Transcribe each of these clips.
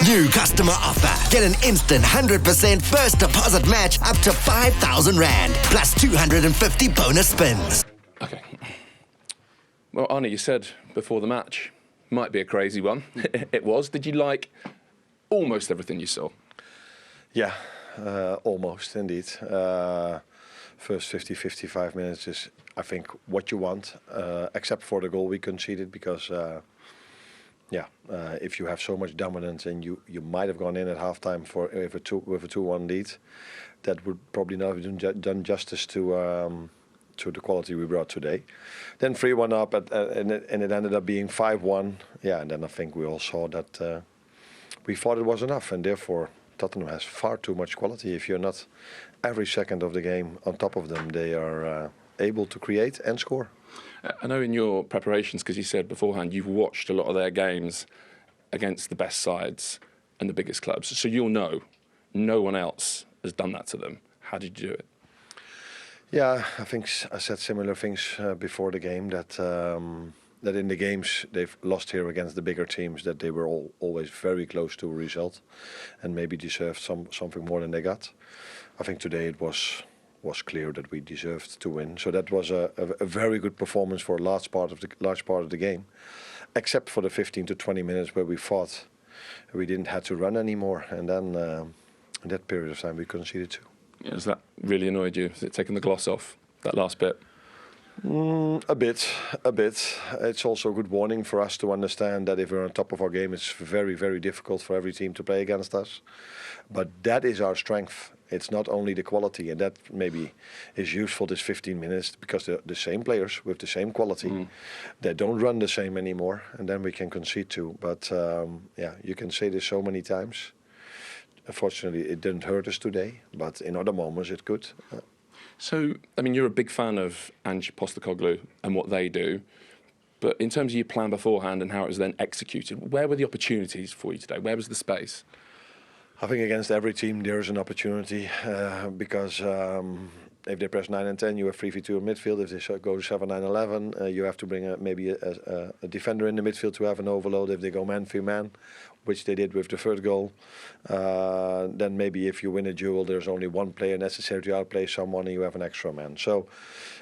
New customer offer. Get an instant 100% first deposit match up to 5,000 Rand, plus 250 bonus spins. Okay. Well, Arne, you said before the match, might be a crazy one. It was. Did you like almost everything you saw? Yeah, almost, indeed. First 50, 55 minutes is, I think, what you want, except for the goal we conceded, because, if you have so much dominance and you might have gone in at halftime with a 2-1 lead, that would probably not have done justice to the quality we brought today. Then 3-1 up, and it ended up being 5-1. Yeah, and then I think we all saw that we thought it was enough, and therefore Tottenham has far too much quality. If you're not every second of the game on top of them, they are able to create and score. I know in your preparations, because you said beforehand, you've watched a lot of their games against the best sides and the biggest clubs, so you'll know no one else has done that to them. How did you do it? Yeah, I think I said similar things before the game, that in the games they've lost here against the bigger teams, that they were always very close to a result and maybe deserved something more than they got. I think today it was clear that we deserved to win. So that was a very good performance for a large part of the game, except for the 15 to 20 minutes where we thought we didn't have to run anymore, and then in that period of time we conceded two. Yeah, has that really annoyed you? Has it taken the gloss off, that last bit? A bit. It's also a good warning for us to understand that if we're on top of our game, it's very, very difficult for every team to play against us. But that is our strength. It's not only the quality, and that maybe is useful this 15 minutes, because the same players with the same quality, they don't run the same anymore, and then we can concede too. But you can say this so many times. Unfortunately, it didn't hurt us today, but in other moments it could. So, I mean, you're a big fan of Ange Postecoglou and what they do, but in terms of your plan beforehand and how it was then executed, where were the opportunities for you today? Where was the space? I think against every team there is an opportunity, because if they press 9 and 10, you have 3v2 in midfield. If they go 7, 9, 11, you have to bring maybe a defender in the midfield to have an overload. If they go man for man, which they did with the third goal, then maybe if you win a duel, there's only one player necessary to outplay someone and you have an extra man. So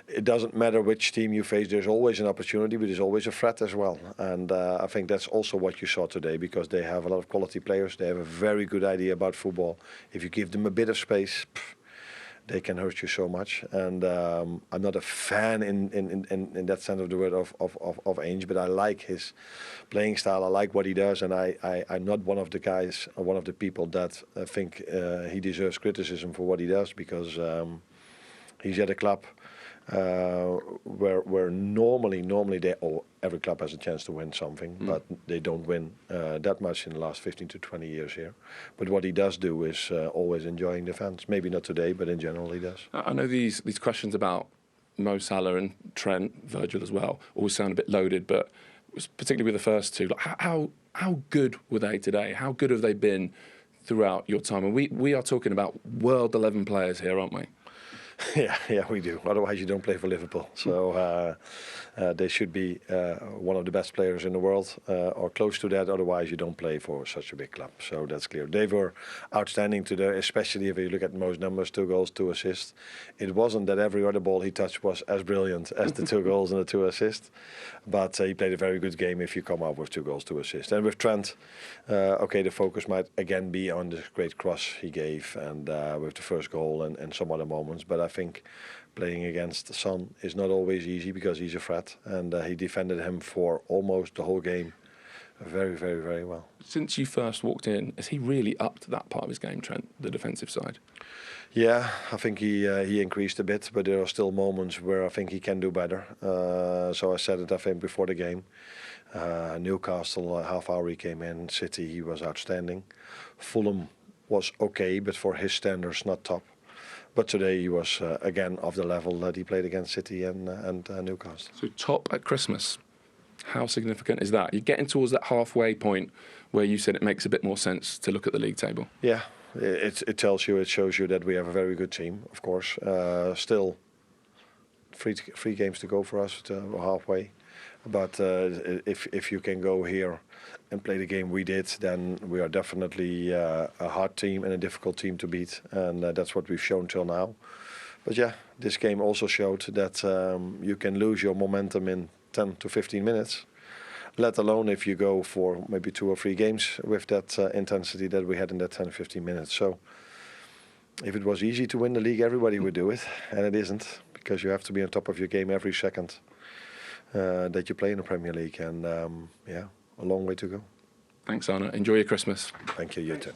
it doesn't matter which team you face, there's always an opportunity, but there's always a threat as well. And I think that's also what you saw today, because they have a lot of quality players. They have a very good idea about football. If you give them a bit of space, they can hurt you so much. And I'm not a fan in that sense of the word of Ange, but I like his playing style. I like what he does, and I'm not one of the guys or one of the people that think he deserves criticism for what he does, because he's at a club where normally every club has a chance to win something, but they don't win that much in the last 15 to 20 years here. But what he does do is always enjoying the fans. Maybe not today, but in general he does. I know these questions about Mo Salah and Trent, Virgil as well, always sound a bit loaded, but particularly with the first two, like how good were they today? How good have they been throughout your time? And we are talking about World 11 players here, aren't we? Yeah, we do. Otherwise, you don't play for Liverpool. So they should be one of the best players in the world, or close to that. Otherwise, you don't play for such a big club. So that's clear. They were outstanding today, especially if you look at most numbers: 2 goals, 2 assists. It wasn't that every other ball he touched was as brilliant as the 2 goals and the 2 assists, but he played a very good game if you come up with 2 goals, 2 assists. And with Trent, the focus might again be on the great cross he gave, and with the first goal and some other moments. But I think playing against Son is not always easy, because he's a threat, and he defended him for almost the whole game very, very, very well. Since you first walked in, has he really upped that part of his game, Trent, the defensive side? Yeah, I think he increased a bit, but there are still moments where I think he can do better. So I said it, I think, before the game. Newcastle, half hour he came in. City, he was outstanding. Fulham was okay, but for his standards, not top. But today he was, again, of the level that he played against City and Newcastle. So top at Christmas, how significant is that? You're getting towards that halfway point where you said it makes a bit more sense to look at the league table. Yeah, it tells you, it shows you that we have a very good team, of course. Still, three games to go for us, halfway. But if you can go here and play the game we did, then we are definitely a hard team and a difficult team to beat, and that's what we've shown till now. But yeah, this game also showed that you can lose your momentum in 10 to 15 minutes, let alone if you go for maybe 2 or 3 games with that intensity that we had in that 10, 15 minutes. So if it was easy to win the league, everybody would do it, and it isn't, because you have to be on top of your game every second that you play in the Premier League, and yeah, a long way to go. Thanks, Arne. Enjoy your Christmas. Thank you, you too.